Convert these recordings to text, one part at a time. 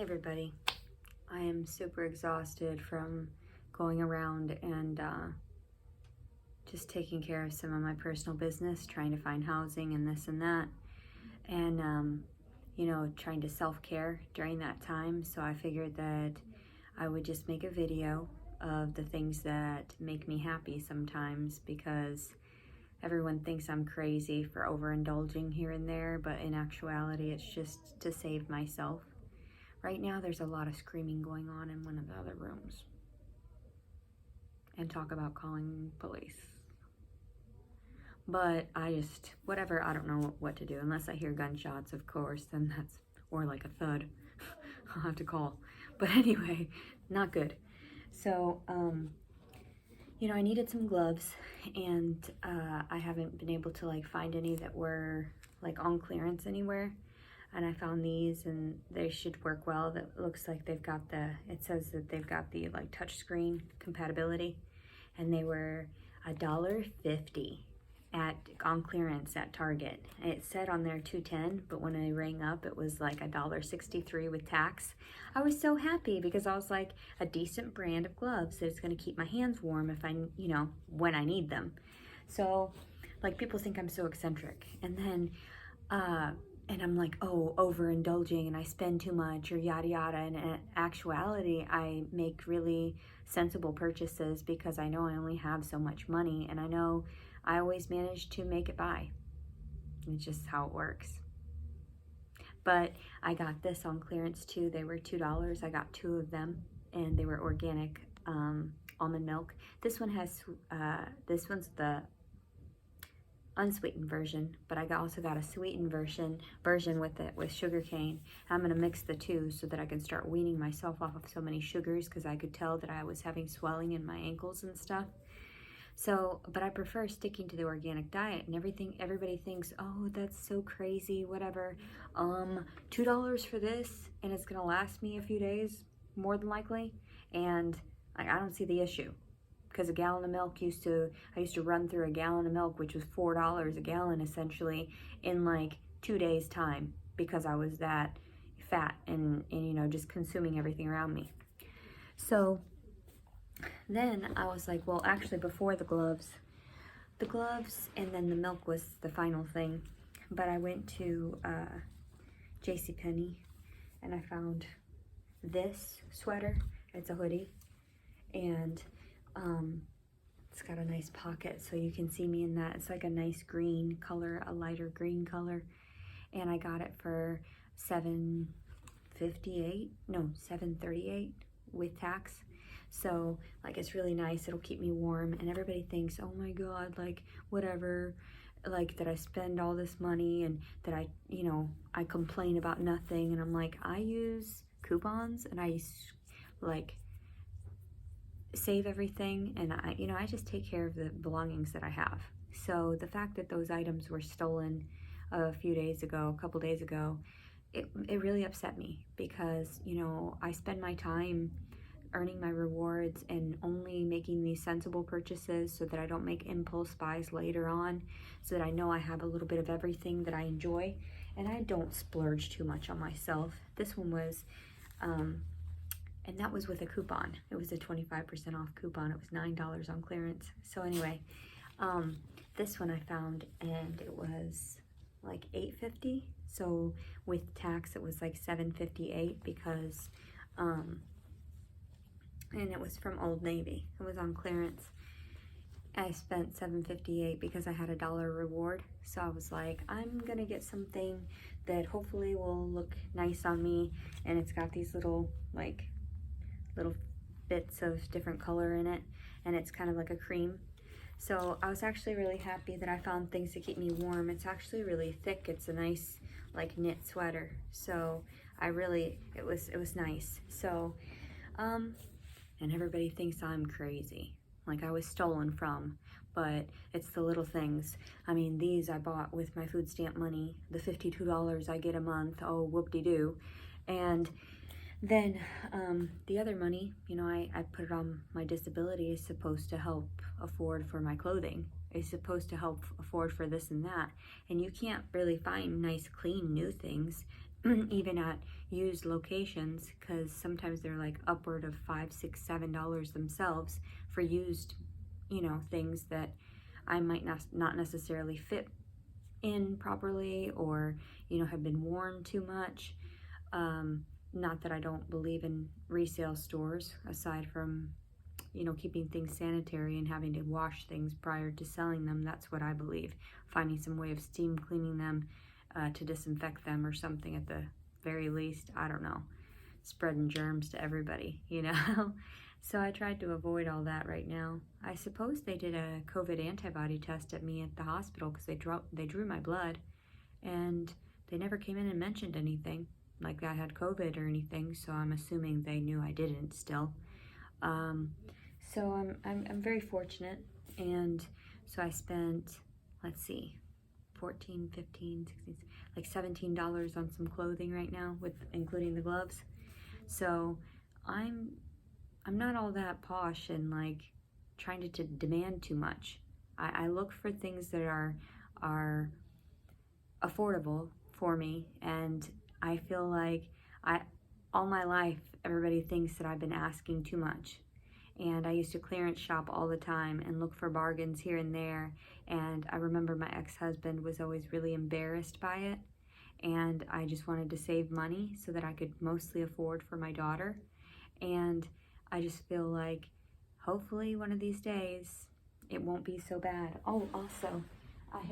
everybody. I am super exhausted from going around and just taking care of some of my personal business, trying to find housing and this and that, and trying to self-care during that time. So I figured that I would just make a video of the things that make me happy sometimes, because everyone thinks I'm crazy for overindulging here and there, but in actuality it's just to save myself. Right now there's a lot of screaming going on in one of the other rooms, and talk about calling police. But I just, whatever, I don't know what to do. Unless I hear gunshots, of course, then that's, or like a thud, I'll have to call. But anyway, not good. So, I needed some gloves, and I haven't been able to find any that were on clearance anywhere. And I found these, and they should work well. That looks like they've got it says that they've got the touchscreen compatibility, and they were $1.50 on clearance at Target. And it said on there $2.10, but when I rang up, it was like $1.63 with tax. I was so happy because I was like, a decent brand of gloves that's gonna keep my hands warm if I, when I need them. So, people think I'm so eccentric, and then, and I'm like, oh, overindulging and I spend too much or yada yada. And in actuality, I make really sensible purchases because I know I only have so much money, and I know I always manage to make it by. It's just how it works. But I got this on clearance too. They were $2. I got 2 of them, and they were organic almond milk. This one has, this one's the unsweetened version, but I also got a sweetened version with sugar cane. I'm gonna mix the two so that I can start weaning myself off of so many sugars, because I could tell that I was having swelling in my ankles and stuff. So, but I prefer sticking to the organic diet, and everybody thinks, oh, that's so crazy, whatever. $2 for this, and it's gonna last me a few days, more than likely, and I don't see the issue. Because a gallon of milk I used to run through a gallon of milk, which was $4 a gallon essentially, in 2 days time, because I was that fat and just consuming everything around me. So then I was like, well, actually before the gloves and then the milk was the final thing. But I went to JCPenney, and I found this sweater. It's a hoodie, and it's got a nice pocket so you can see me in that. It's like a nice green color, a lighter green color, and I got it for $7.38 with tax. So it's really nice. It'll keep me warm, and everybody thinks, oh my god, whatever, that I spend all this money and that I complain about nothing. And I'm like, I use coupons, and I save everything, and I just take care of the belongings that I have. So the fact that those items were stolen a couple days ago, it really upset me, because I spend my time earning my rewards and only making these sensible purchases so that I don't make impulse buys later on, so that I know I have a little bit of everything that I enjoy, and I don't splurge too much on myself. This one was and that was with a coupon. It was a 25% off coupon. It was $9 on clearance. So anyway, this one I found, and it was $8.50. So with tax, it was $7.58, because, and it was from Old Navy. It was on clearance. I spent $7.58 because I had a $1 reward. So I was like, I'm gonna get something that hopefully will look nice on me, and it's got these little bits of different color in it, and it's kind of like a cream. So I was actually really happy that I found things to keep me warm. It's actually really thick. It's a nice knit sweater. So it was nice. So and everybody thinks I'm crazy, I was stolen from, but it's the little things. I mean, these I bought with my food stamp money, the $52 I get a month. Oh, whoop-de-doo. And then the other money, I put it on my disability. Is supposed to help afford for my clothing. It's supposed to help afford for this and that. And you can't really find nice, clean, new things even at used locations, because sometimes they're like upward of $5, $6, $7 themselves for used, things that I might not necessarily fit in properly, or have been worn too much. Not that I don't believe in resale stores, aside from keeping things sanitary and having to wash things prior to selling them. That's what I believe. Finding some way of steam cleaning them to disinfect them or something at the very least. I don't know. Spreading germs to everybody, So I tried to avoid all that right now. I suppose they did a COVID antibody test at me at the hospital because they drew my blood, and they never came in and mentioned anything like I had COVID or anything. So I'm assuming they knew I didn't still. So I'm very fortunate, and so I spent, let's see, 14, 15, 16, like $17 on some clothing right now, with including the gloves. So I'm not all that posh and like trying to demand too much. I look for things that are affordable for me, and I feel like all my life everybody thinks that I've been asking too much. And I used to clearance shop all the time and look for bargains here and there. And I remember my ex-husband was always really embarrassed by it. And I just wanted to save money so that I could mostly afford for my daughter. And I just feel like hopefully one of these days it won't be so bad. Oh, also, I've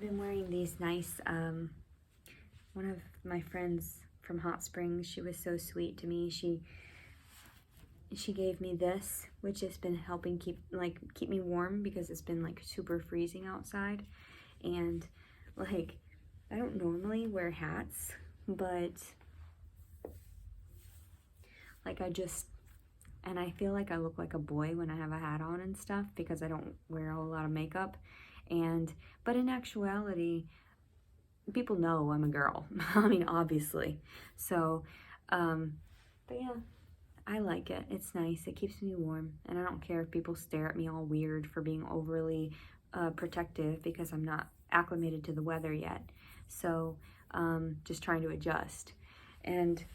been wearing these nice, one of my friends from Hot Springs, she was so sweet to me. She gave me this, which has been helping keep me warm because it's been like super freezing outside. And like, I don't normally wear hats, but like and I feel like I look like a boy when I have a hat on and stuff because I don't wear a whole lot of makeup. But in actuality, people know I'm a girl. I mean, obviously. So, but yeah. I like it. It's nice. It keeps me warm. And I don't care if people stare at me all weird for being overly protective because I'm not acclimated to the weather yet. So just trying to adjust. And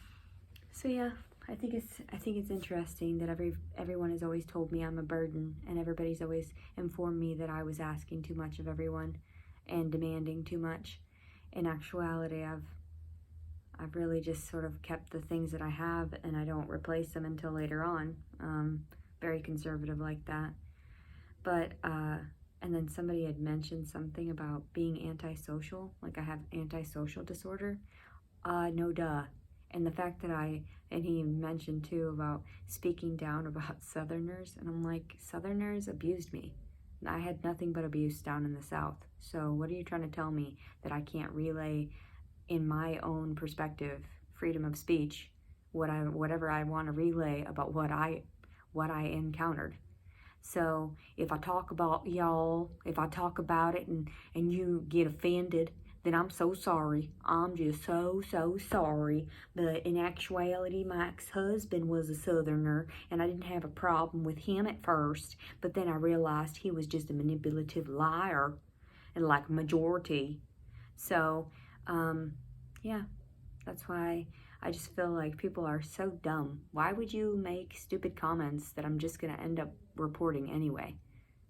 so yeah, I think it's interesting that everyone has always told me I'm a burden, and everybody's always informed me that I was asking too much of everyone and demanding too much. In actuality, I've really just sort of kept the things that I have, and I don't replace them until later on. Very conservative like that. But, and then somebody had mentioned something about being antisocial, like I have antisocial disorder. No duh. And the fact that and he mentioned too about speaking down about Southerners, and I'm like, Southerners abused me. I had nothing but abuse down in the South. So what are you trying to tell me, that I can't relay in my own perspective, freedom of speech, whatever I want to relay about what I encountered? So if I talk about y'all, if I talk about it and you get offended, then I'm so sorry. I'm just so sorry. But in actuality, my ex-husband was a Southerner, and I didn't have a problem with him at first, but then I realized he was just a manipulative liar, and like a majority. So yeah, that's why I just feel like people are so dumb. Why would you make stupid comments that I'm just gonna end up reporting anyway?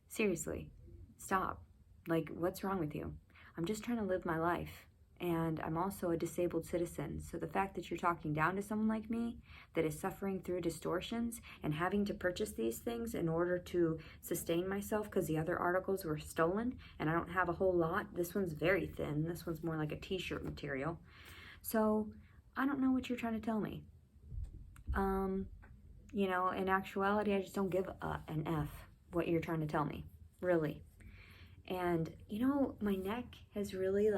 Seriously, stop. Like, what's wrong with you? I'm just trying to live my life, and I'm also a disabled citizen. So the fact that you're talking down to someone like me that is suffering through distortions and having to purchase these things in order to sustain myself because the other articles were stolen and I don't have a whole lot. This one's very thin. This one's more like a t-shirt material. So I don't know what you're trying to tell me. In actuality, I just don't give an F what you're trying to tell me, really. And my neck has really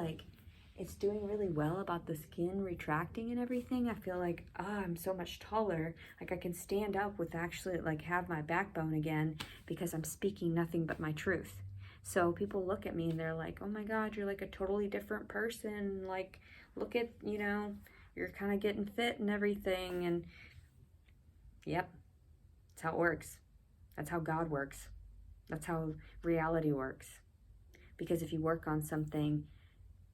it's doing really well about the skin retracting and everything. I feel like I'm so much taller. Like I can stand up with actually have my backbone again because I'm speaking nothing but my truth. So people look at me and they're like, oh my God, you're like a totally different person. Like, look at, you're kind of getting fit and everything. And yep, that's how it works. That's how God works. That's how reality works. Because if you work on something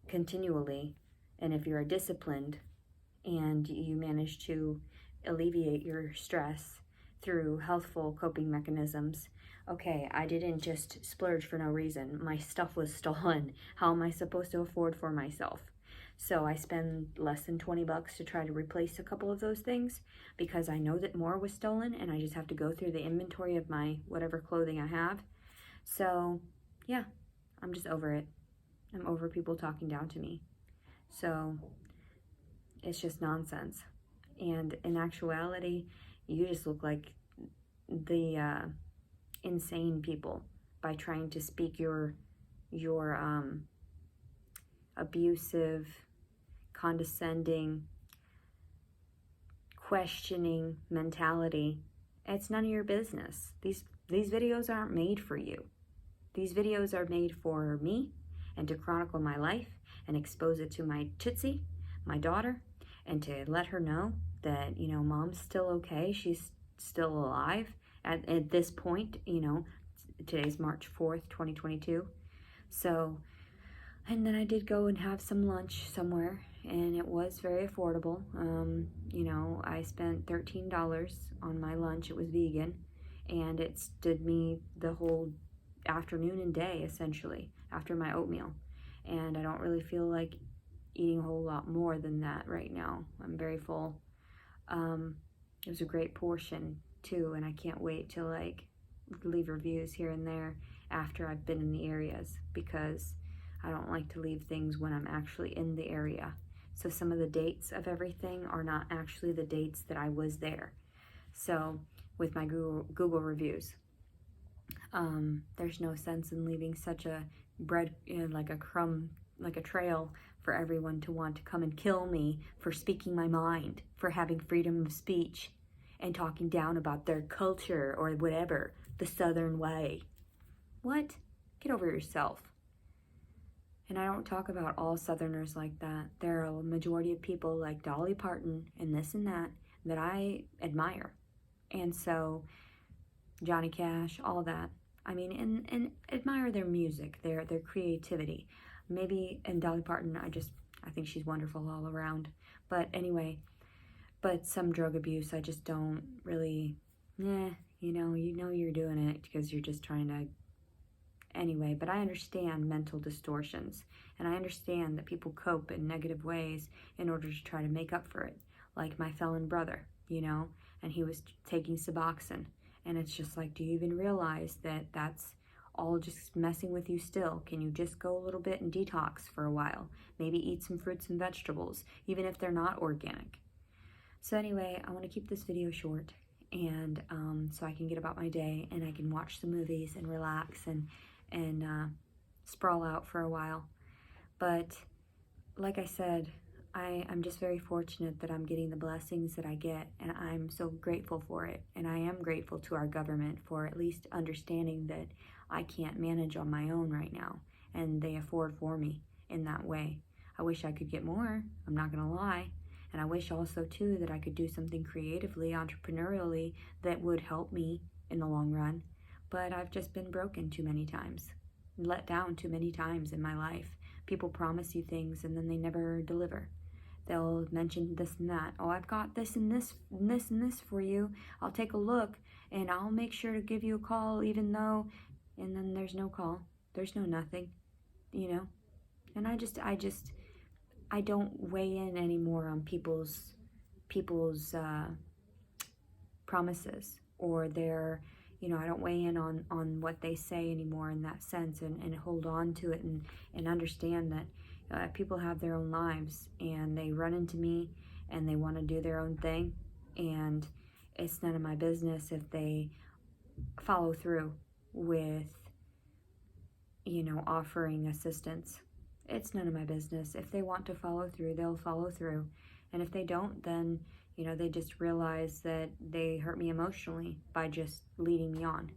continually, And if you're disciplined and you manage to alleviate your stress through healthful coping mechanisms, okay, I didn't just splurge for no reason. My stuff was stolen. How am I supposed to afford for myself? So I spend less than 20 bucks to try to replace a couple of those things because I know that more was stolen and I just have to go through the inventory of my whatever clothing I have. So yeah, I'm just over it. I'm over people talking down to me. So it's just nonsense. And in actuality, you just look like the insane people by trying to speak your abusive, condescending, questioning mentality. It's none of your business. These videos aren't made for you. These videos are made for me and to chronicle my life and expose it to my Tootsie, my daughter, and to let her know that, you know, mom's still okay. She's still alive at this point, you know. Today's March 4th, 2022. So, and then I did go and have some lunch somewhere, and it was very affordable. You know, I spent $13 on my lunch. It was vegan, and it stood me the whole afternoon and day, essentially, after my oatmeal. And I don't really feel like eating a whole lot more than that right now. I'm very full. It was a great portion, too, and I can't wait to, like, leave reviews here and there after I've been in the areas, because I don't like to leave things when I'm actually in the area. So some of the dates of everything are not actually the dates that I was there. So with my Google reviews, there's no sense in leaving such a like a crumb, like a trail for everyone to want to come and kill me for speaking my mind, for having freedom of speech and talking down about their culture or whatever, the Southern way. What? Get over yourself. And I don't talk about all Southerners like that. There are a majority of people like Dolly Parton and this and that that I admire. And so, Johnny Cash, all that. I mean, and admire their music, their creativity. Maybe, and Dolly Parton, I think she's wonderful all around. But anyway, but some drug abuse, I just don't really, you know you're doing it because you're just trying to. Anyway, but I understand mental distortions, and I understand that people cope in negative ways in order to try to make up for it. Like my felon brother, you know, and he was taking Suboxone, and it's just like, do you even realize that that's all just messing with you still? Can you just go a little bit and detox for a while? Maybe eat some fruits and vegetables, even if they're not organic. So anyway, I want to keep this video short, and so I can get about my day, and I can watch the movies and relax and sprawl out for a while. But like I said, I'm just very fortunate that I'm getting the blessings that I get, and I'm so grateful for it. And I am grateful to our government for at least understanding that I can't manage on my own right now, and they afford for me in that way. I wish I could get more, I'm not gonna lie. And I wish also too that I could do something creatively, entrepreneurially, that would help me in the long run. But I've just been broken too many times, let down too many times in my life. People promise you things and then they never deliver. They'll mention this and that. Oh, I've got this and this and this and this for you. I'll take a look and I'll make sure to give you a call even though, and then there's no call. There's no nothing, you know? And I don't weigh in anymore on people's promises or their, you know, I don't weigh in on what they say anymore in that sense, and hold on to it and understand that people have their own lives and they run into me and they want to do their own thing, and it's none of my business if they follow through with, you know, offering assistance. It's none of my business. If they want to follow through, they'll follow through. And if they don't, then, you know, they just realize that they hurt me emotionally by just leading me on.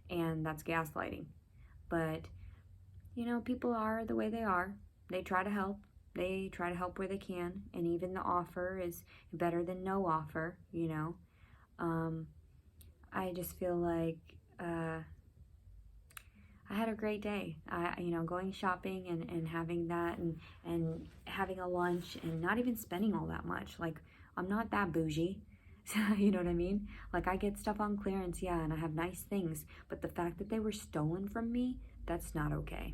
And that's gaslighting. But, you know, people are the way they are. They try to help. They try to help where they can. And even the offer is better than no offer, you know. I just feel like, I had a great day. Going shopping and having that and having a lunch and not even spending all that much. Like, I'm not that bougie. You know what I mean? Like, I get stuff on clearance, yeah, and I have nice things, but the fact that they were stolen from me, that's not okay.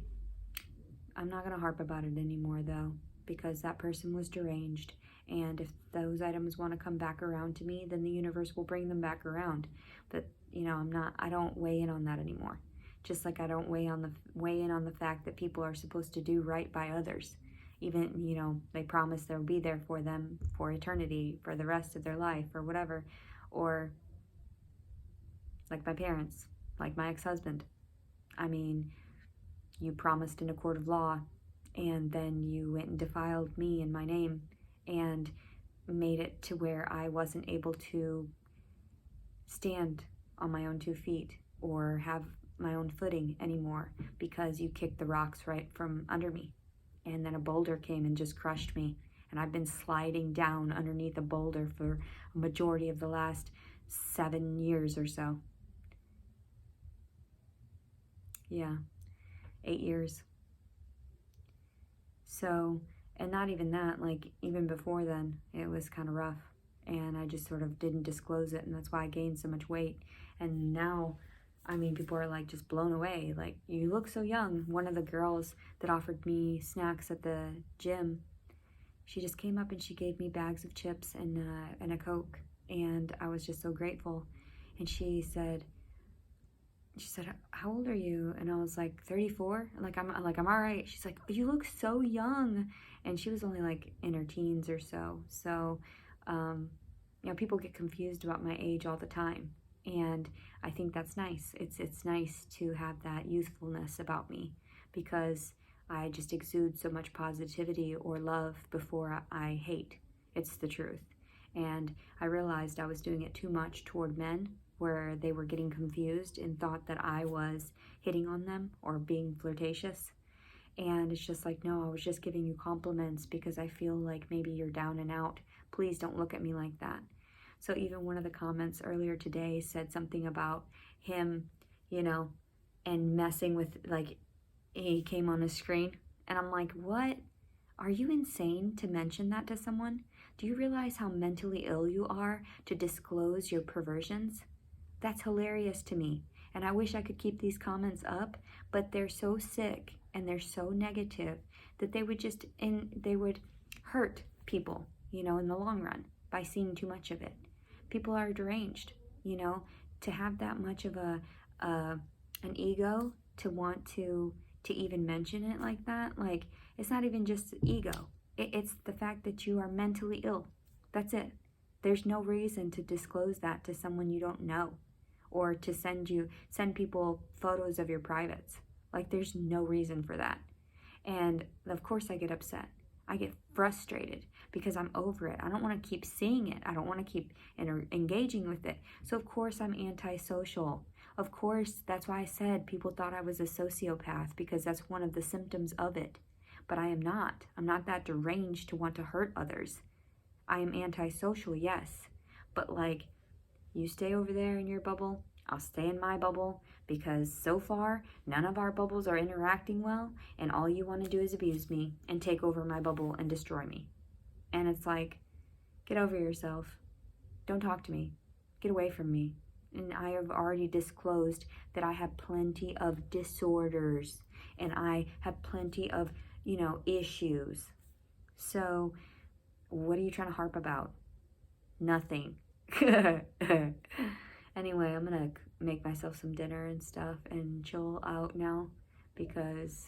I'm not going to harp about it anymore, though, because that person was deranged, and if those items want to come back around to me, then the universe will bring them back around. But, I don't weigh in on that anymore. Just like I don't weigh in on the fact that people are supposed to do right by others. Even, they promise they'll be there for them for eternity, for the rest of their life, or whatever. Or, like my parents, like my ex-husband. I mean, you promised in a court of law, and then you went and defiled me and my name, and made it to where I wasn't able to stand on my own 2 feet, or have my own footing anymore, because you kicked the rocks right from under me. And then a boulder came and just crushed me. And I've been sliding down underneath a boulder for a majority of the last 7 years or so. Yeah, 8 years. So, and not even that, like even before then, it was kind of rough. And I just sort of didn't disclose it, and that's why I gained so much weight. And now, people are like just blown away. Like, you look so young. One of the girls that offered me snacks at the gym, she just came up and she gave me bags of chips and a Coke. And I was just so grateful. And she said, how old are you? And I was like, 34. I'm all right. She's like, you look so young. And she was only like in her teens or so. So, people get confused about my age all the time. And I think that's nice. It's nice to have that youthfulness about me, because I just exude so much positivity or love before I hate. It's the truth. And I realized I was doing it too much toward men, where they were getting confused and thought that I was hitting on them or being flirtatious. And it's just like, no, I was just giving you compliments because I feel like maybe you're down and out. Please don't look at me like that. So even one of the comments earlier today said something about him, and messing with, like, he came on his screen. And I'm like, what? Are you insane to mention that to someone? Do you realize how mentally ill you are to disclose your perversions? That's hilarious to me. And I wish I could keep these comments up, but they're so sick and they're so negative that they would hurt people, in the long run by seeing too much of it. People are deranged, to have that much of an ego, to want to even mention it like that. Like, it's not even just ego. It's the fact that you are mentally ill. That's it. There's no reason to disclose that to someone you don't know, or to send people photos of your privates. Like, there's no reason for that. And of course I get upset. I get frustrated because I'm over it. I don't want to keep seeing it. I don't want to keep engaging with it. So of course I'm antisocial. Of course, that's why I said people thought I was a sociopath, because that's one of the symptoms of it. But I am not. I'm not that deranged to want to hurt others. I am antisocial, yes. But like, you stay over there in your bubble, I'll stay in my bubble, because so far, none of our bubbles are interacting well, and all you want to do is abuse me and take over my bubble and destroy me. And it's like, get over yourself. Don't talk to me. Get away from me. And I have already disclosed that I have plenty of disorders, and I have plenty of, issues. So, what are you trying to harp about? Nothing. Anyway, I'm gonna make myself some dinner and stuff and chill out now, because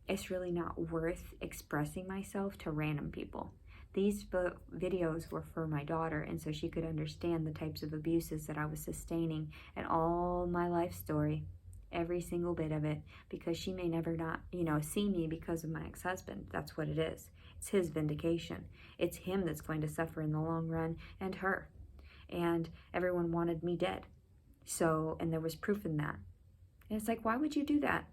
it's really not worth expressing myself to random people. These videos were for my daughter, and so she could understand the types of abuses that I was sustaining and all my life story, every single bit of it, because she may never not, see me because of my ex-husband. That's what it is. It's his vindication. It's him that's going to suffer in the long run, and her. And everyone wanted me dead. So, and there was proof in that. And it's like, why would you do that?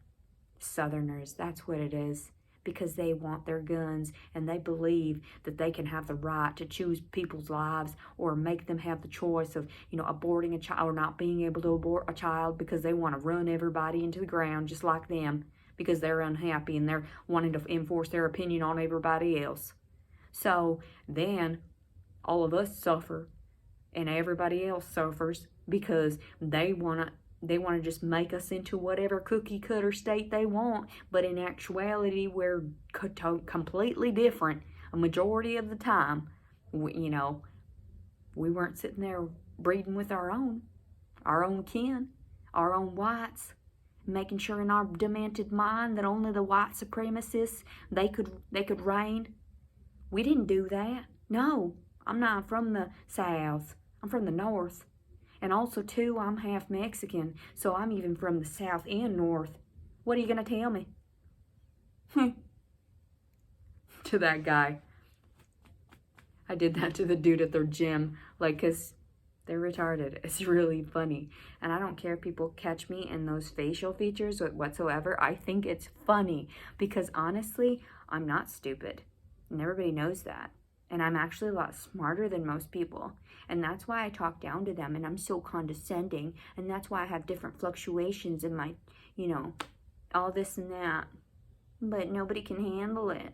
Southerners, that's what it is. because they want their guns and they believe that they can have the right to choose people's lives or make them have the choice of, aborting a child or not being able to abort a child because they want to run everybody into the ground just like them because they're unhappy and they're wanting to enforce their opinion on everybody else. So then all of us suffer and everybody else suffers because they want to just make us into whatever cookie cutter state they want, but in actuality we're completely different a majority of the time. We weren't sitting there breeding with our own kin, our own whites, making sure in our demented mind that only the white supremacists they could reign. We didn't do that. No, I'm not from the South. I'm from the North. And also, too, I'm half Mexican, so I'm even from the South and North. What are you going to tell me? To that guy. I did that to the dude at their gym, because they're retarded. It's really funny. And I don't care if people catch me in those facial features whatsoever. I think it's funny because, honestly, I'm not stupid. And everybody knows that. And I'm actually a lot smarter than most people. And that's why I talk down to them and I'm so condescending. And that's why I have different fluctuations in my, all this and that. But nobody can handle it.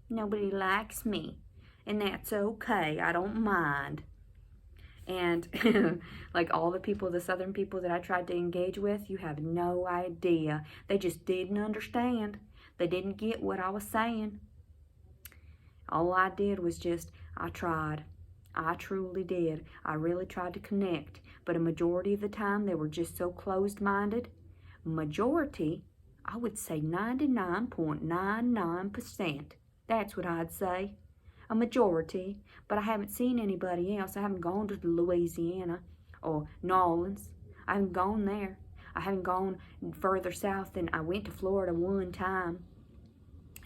Nobody likes me. And that's okay. I don't mind. And like all the people, the Southern people that I tried to engage with, you have no idea. They just didn't understand. They didn't get what I was saying. All I did was I tried. I truly did. I really tried to connect. But a majority of the time, they were just so closed-minded. Majority, I would say 99.99%. That's what I'd say. A majority. But I haven't seen anybody else. I haven't gone to Louisiana or New Orleans. I haven't gone there. I haven't gone further south than I went to Florida one time.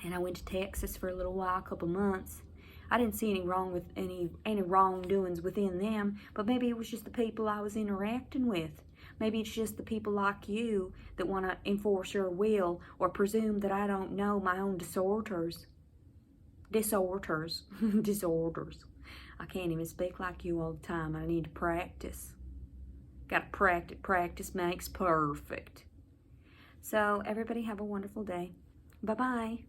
And I went to Texas for a little while, a couple months. I didn't see any wrong with any wrongdoings within them, but maybe it was just the people I was interacting with. Maybe it's just the people like you that want to enforce your will or presume that I don't know my own disorders. Disorders. I can't even speak like you all the time. I need to practice. Got to practice. Practice makes perfect. So everybody have a wonderful day. Bye-bye.